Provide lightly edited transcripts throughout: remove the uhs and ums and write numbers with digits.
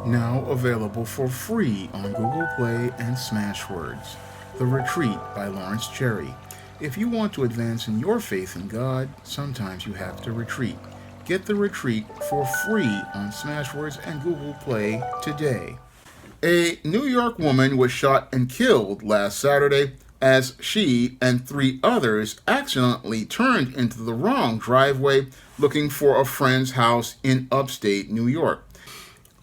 Now available for free on Google Play and Smashwords. The Retreat by Lawrence Cherry. If you want to advance in your faith in God, sometimes you have to retreat. Get The Retreat for free on Smashwords and Google Play today. A New York woman was shot and killed last Saturday as she and three others accidentally turned into the wrong driveway looking for a friend's house in upstate New York.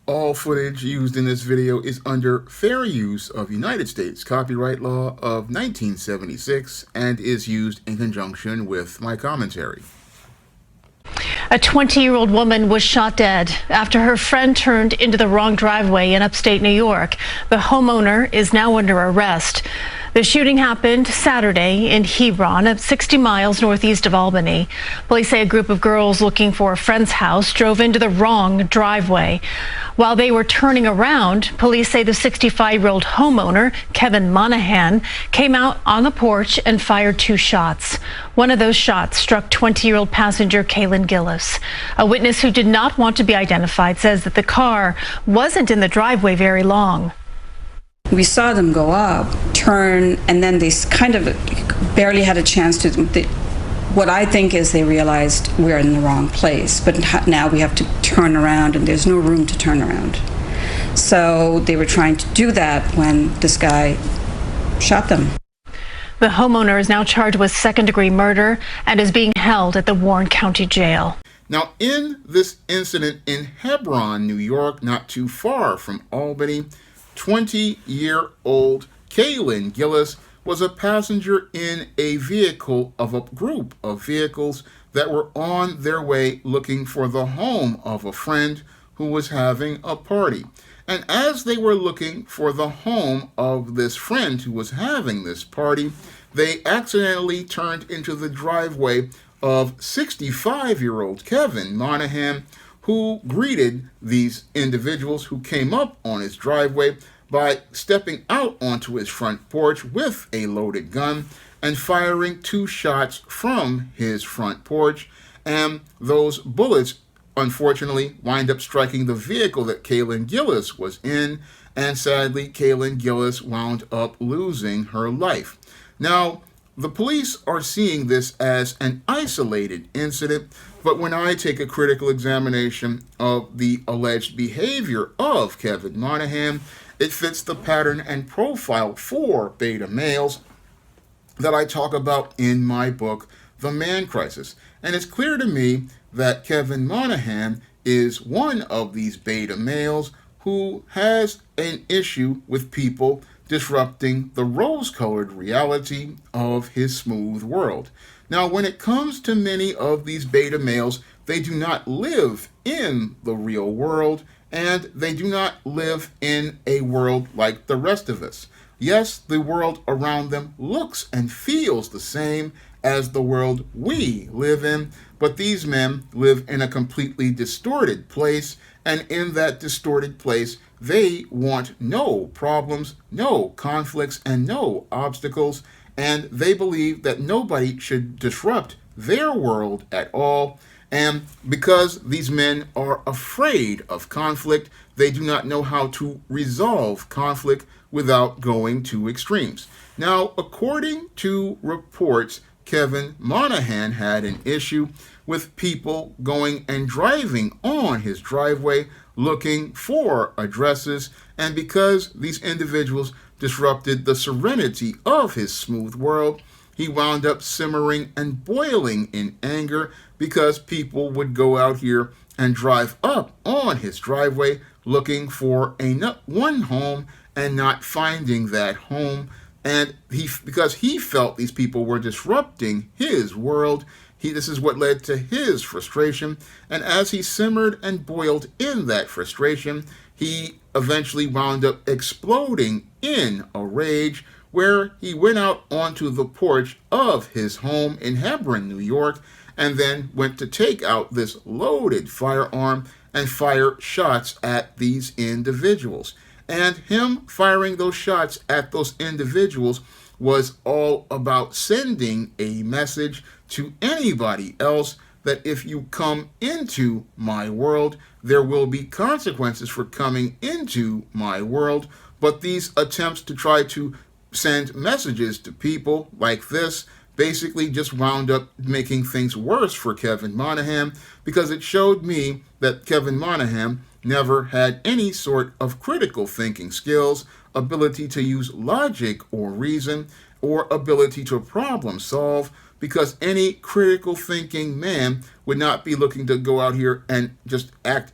All footage used in this video is under fair use of United States copyright law of 1976 and is used in conjunction with my commentary. A 20-year-old woman was shot dead after her friend turned into the wrong driveway in upstate New York. The homeowner is now under arrest. The shooting happened Saturday in Hebron, 60 miles northeast of Albany. Police say a group of girls looking for a friend's house drove into the wrong driveway. While they were turning around, police say the 65-year-old homeowner, Kevin Monahan, came out on the porch and fired 2 shots. One of those shots struck 20-year-old passenger Kaylin Gillis. A witness who did not want to be identified says that the car wasn't in the driveway very long. We saw them go up, turn, and then they kind of barely had a chance to. What I think is they realized we're in the wrong place, but now we have to turn around, and there's no room to turn around. So they were trying to do that when this guy shot them. The homeowner is now charged with second-degree murder and is being held at the Warren County Jail. Now, in this incident in Hebron, New York, not too far from Albany, 20-year-old Kaylin Gillis was a passenger in a vehicle of a group of vehicles that were on their way looking for the home of a friend who was having a party. And as they were looking for the home of this friend who was having this party, they accidentally turned into the driveway of 65-year-old Kevin Monahan, who greeted these individuals who came up on his driveway by stepping out onto his front porch with a loaded gun and firing 2 shots from his front porch. And those bullets, unfortunately, wind up striking the vehicle that Kaylin Gillis was in, and sadly, Kaylin Gillis wound up losing her life. Now, the police are seeing this as an isolated incident, but when I take a critical examination of the alleged behavior of Kevin Monahan, it fits the pattern and profile for beta males that I talk about in my book, The Man Crisis. And it's clear to me that Kevin Monahan is one of these beta males who has an issue with people disrupting the rose-colored reality of his smooth world. Now, when it comes to many of these beta males, they do not live in the real world, and they do not live in a world like the rest of us. Yes, the world around them looks and feels the same as the world we live in, but these men live in a completely distorted place, and in that distorted place, they want no problems, no conflicts, and no obstacles, and they believe that nobody should disrupt their world at all. And because these men are afraid of conflict, they do not know how to resolve conflict without going to extremes. Now, according to reports, Kevin Monahan had an issue with people going and driving on his driveway looking for addresses, and because these individuals disrupted the serenity of his smooth world, he wound up simmering and boiling in anger because people would go out here and drive up on his driveway looking for one home and not finding that home. And because he felt these people were disrupting his world, this is what led to his frustration. And as he simmered and boiled in that frustration, he eventually wound up exploding in a rage, where he went out onto the porch of his home in Hebron, New York, and then went to take out this loaded firearm and fire shots at these individuals. And him firing those shots at those individuals was all about sending a message to anybody else that if you come into my world, there will be consequences for coming into my world. But these attempts to try to send messages to people like this basically just wound up making things worse for Kevin Monahan, because it showed me that Kevin Monahan never had any sort of critical thinking skills, ability to use logic or reason, or ability to problem solve, because any critical thinking man would not be looking to go out here and just act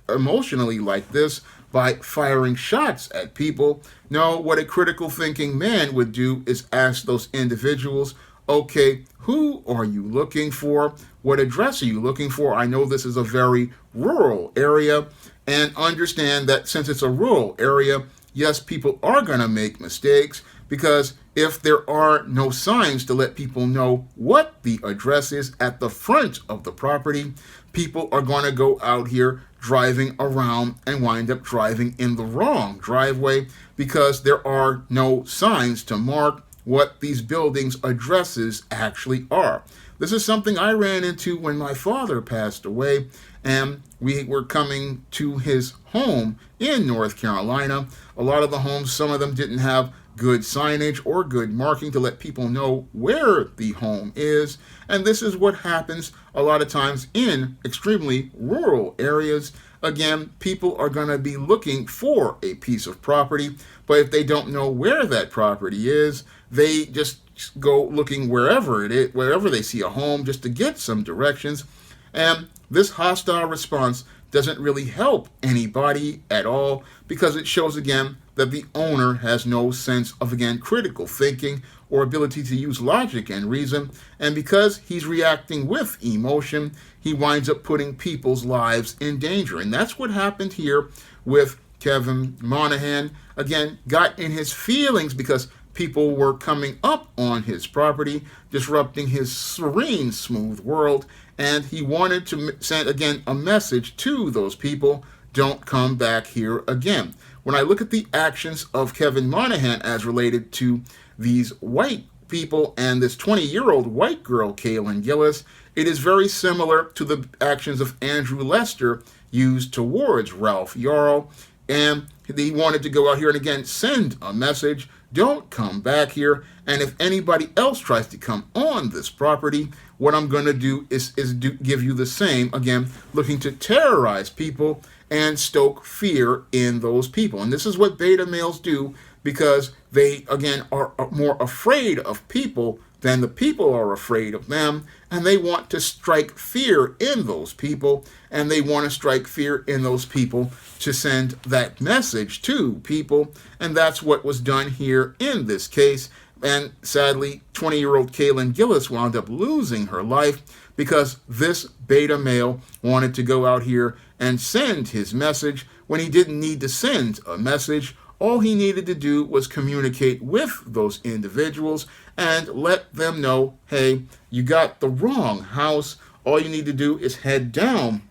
emotionally like this by firing shots at people. No, what a critical thinking man would do is ask those individuals, okay, who are you looking for? What address are you looking for? I know this is a very rural area, and understand that since it's a rural area, yes, people are going to make mistakes, because if there are no signs to let people know what the address is at the front of the property, people are going to go out here driving around and wind up driving in the wrong driveway, because there are no signs to mark what these buildings' addresses actually are. This is something I ran into when my father passed away, and we were coming to his home in North Carolina. A lot of the homes, some of them didn't have good signage or good marking to let people know where the home is. And this is what happens a lot of times in extremely rural areas. Again, people are going to be looking for a piece of property, but if they don't know where that property is, they just go looking wherever it is, wherever they see a home, just to get some directions. And this hostile response doesn't really help anybody at all, because it shows again that the owner has no sense of, again, critical thinking or ability to use logic and reason. And because he's reacting with emotion, he winds up putting people's lives in danger. And that's what happened here with Kevin Monahan. Again, got in his feelings because people were coming up on his property, disrupting his serene, smooth world. And he wanted to send, again, a message to those people: don't come back here again. When I look at the actions of Kevin Monahan as related to these white people and this 20-year-old white girl, Kaylin Gillis, it is very similar to the actions of Andrew Lester used towards Ralph Yarl. And he wanted to go out here and, again, send a message: don't come back here. And if anybody else tries to come on this property, what I'm going to do is give you the same, again, looking to terrorize people and stoke fear in those people. And this is what beta males do, because they, again, are more afraid of people than the people are afraid of them. And they want to strike fear in those people. And they want to strike fear in those people to send that message to people. And that's what was done here in this case. And sadly, 20-year-old Kaylin Gillis wound up losing her life because this beta male wanted to go out here and send his message when he didn't need to send a message. All he needed to do was communicate with those individuals and let them know, hey, you got the wrong house. All you need to do is head down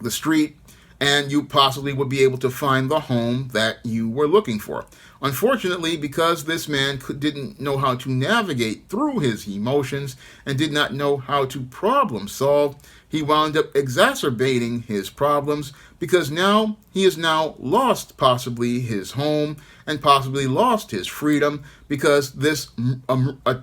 the street and you possibly would be able to find the home that you were looking for. Unfortunately, because this man didn't know how to navigate through his emotions and did not know how to problem solve, he wound up exacerbating his problems, because now he has now lost possibly his home and possibly lost his freedom, because this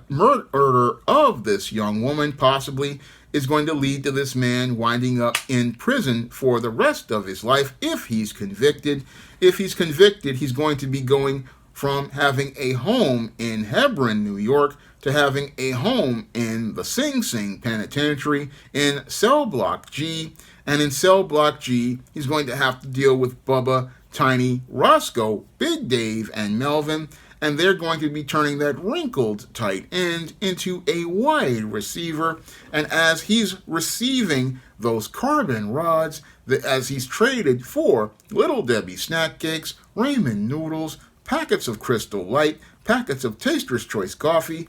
murder of this young woman possibly is going to lead to this man winding up in prison for the rest of his life if he's convicted. If he's convicted, he's going to be going from having a home in Hebron, New York, to having a home in the Sing Sing Penitentiary in Cell Block G. And in Cell Block G, he's going to have to deal with Bubba, Tiny, Roscoe, Big Dave, and Melvin. And they're going to be turning that wrinkled tight end into a wide receiver. And as he's receiving those carbon rods, as he's traded for Little Debbie snack cakes, ramen noodles, packets of Crystal Light, packets of Taster's Choice coffee,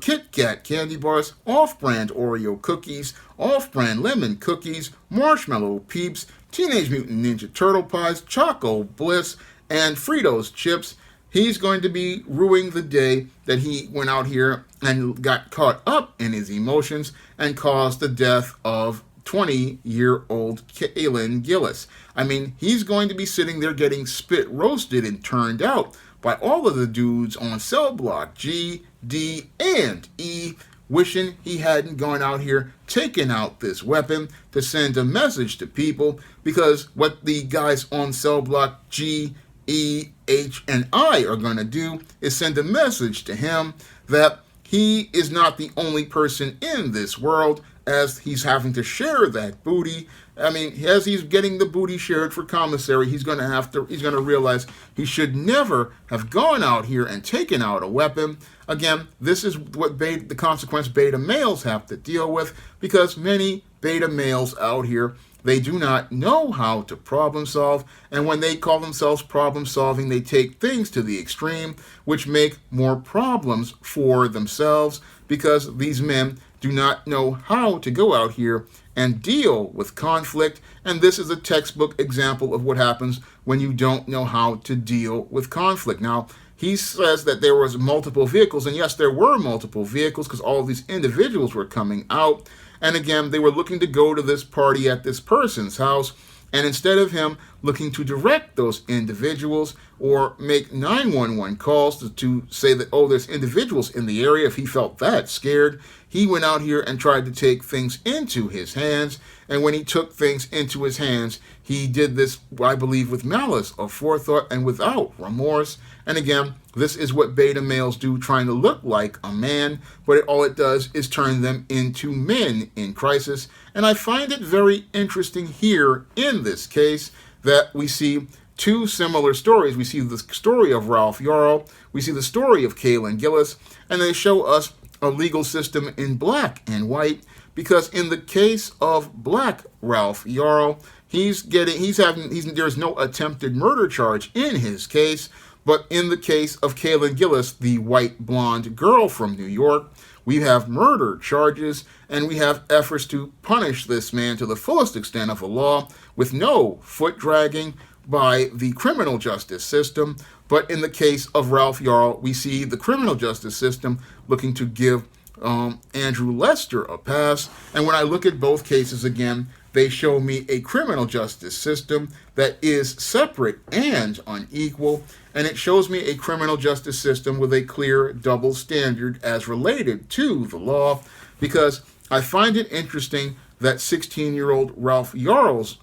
Kit Kat candy bars, off-brand Oreo cookies, off-brand lemon cookies, marshmallow peeps, Teenage Mutant Ninja Turtle pies, Choco Bliss, and Fritos chips, he's going to be ruining the day that he went out here and got caught up in his emotions and caused the death of 20-year-old Kaylin Gillis. I mean, he's going to be sitting there getting spit roasted and turned out by all of the dudes on cell block G, D, and E, wishing he hadn't gone out here, taken out this weapon to send a message to people, because what the guys on cell block G, E, H, and I are going to do is send a message to him that he is not the only person in this world, as he's having to share that booty. I mean, as he's getting the booty shared for commissary, he's going to realize he should never have gone out here and taken out a weapon. Again, this is what the consequence beta males have to deal with, because many beta males out here, they do not know how to problem solve, and when they call themselves problem solving, they take things to the extreme, which make more problems for themselves, because these men do not know how to go out here and deal with conflict. And this is a textbook example of what happens when you don't know how to deal with conflict. Now, he says that there was multiple vehicles, and yes, there were multiple vehicles, because all of these individuals were coming out. And again, they were looking to go to this party at this person's house. And instead of him looking to direct those individuals or make 911 calls to say that, oh, there's individuals in the area, if he felt that scared, he went out here and tried to take things into his hands. And when he took things into his hands, he did this, I believe, with malice of forethought and without remorse. And again, this is what beta males do, trying to look like a man, but all it does is turn them into men in crisis. And I find it very interesting here in this case that we see two similar stories. We see the story of Ralph Yarl, we see the story of Kaylin Gillis, and they show us a legal system in black and white, because in the case of black Ralph Yarl, there's no attempted murder charge in his case. But in the case of Kaylin Gillis, the white blonde girl from New York, we have murder charges, and we have efforts to punish this man to the fullest extent of the law with no foot dragging by the criminal justice system. But in the case of Ralph Yarl, we see the criminal justice system looking to give Andrew Lester a pass. And when I look at both cases again, they show me a criminal justice system that is separate and unequal, and it shows me a criminal justice system with a clear double standard as related to the law, because I find it interesting that 16-year-old Ralph Yarl's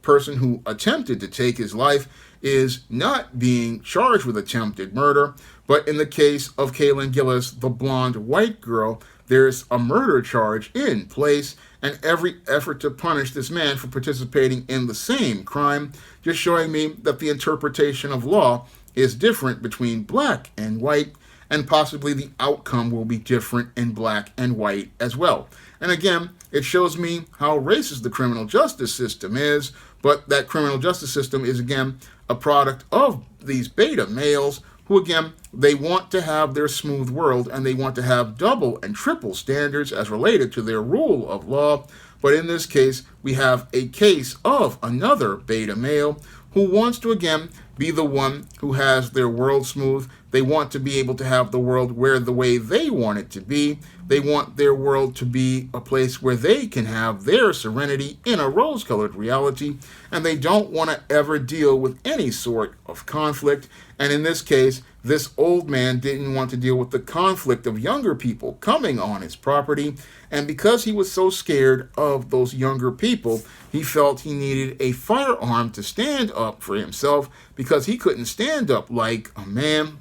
person who attempted to take his life is not being charged with attempted murder, but in the case of Kaylin Gillis, the blonde white girl, there's a murder charge in place, and every effort to punish this man for participating in the same crime, just showing me that the interpretation of law is different between black and white, and possibly the outcome will be different in black and white as well. And again, it shows me how racist the criminal justice system is, but that criminal justice system is, again, a product of these beta males who, again, they want to have their smooth world, and they want to have double and triple standards as related to their rule of law. But in this case, we have a case of another beta male who wants to, again, be the one who has their world smooth. They want to be able to have the world where the way they want it to be. They want their world to be a place where they can have their serenity in a rose-colored reality, and they don't want to ever deal with any sort of conflict. And in this case, this old man didn't want to deal with the conflict of younger people coming on his property, and because he was so scared of those younger people, he felt he needed a firearm to stand up for himself, because he couldn't stand up like a man.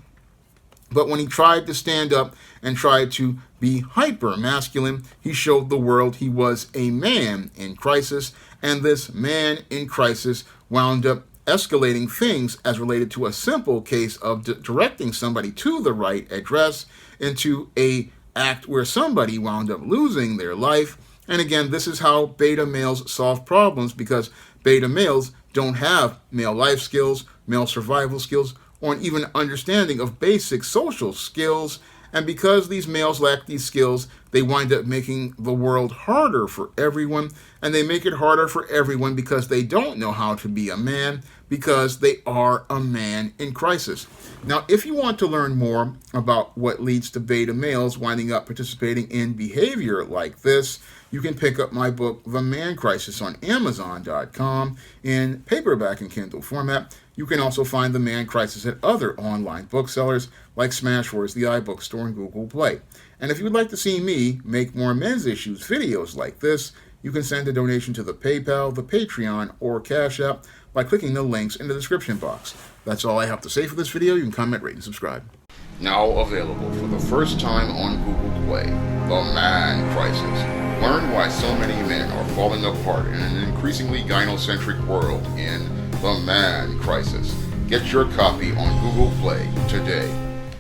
But when he tried to stand up and tried to be hyper masculine, he showed the world he was a man in crisis, and this man in crisis wound up escalating things as related to a simple case of directing somebody to the right address into a act where somebody wound up losing their life. And again, this is how beta males solve problems, because beta males don't have male life skills, male survival skills, or even understanding of basic social skills. And because these males lack these skills, they wind up making the world harder for everyone, and they make it harder for everyone because they don't know how to be a man, because they are a man in crisis. Now, if you want to learn more about what leads to beta males winding up participating in behavior like this, you can pick up my book, The Man Crisis, on Amazon.com in paperback and Kindle format. You can also find The Man Crisis at other online booksellers like Smashwords, the iBookstore, and Google Play. And if you would like to see me make more men's issues videos like this, you can send a donation to the PayPal, the Patreon, or Cash App by clicking the links in the description box. That's all I have to say for this video. You can comment, rate, and subscribe. Now available for the first time on Google Play, The Man Crisis. Learn why so many men are falling apart in an increasingly gynocentric world in The Man Crisis. Get your copy on Google Play today.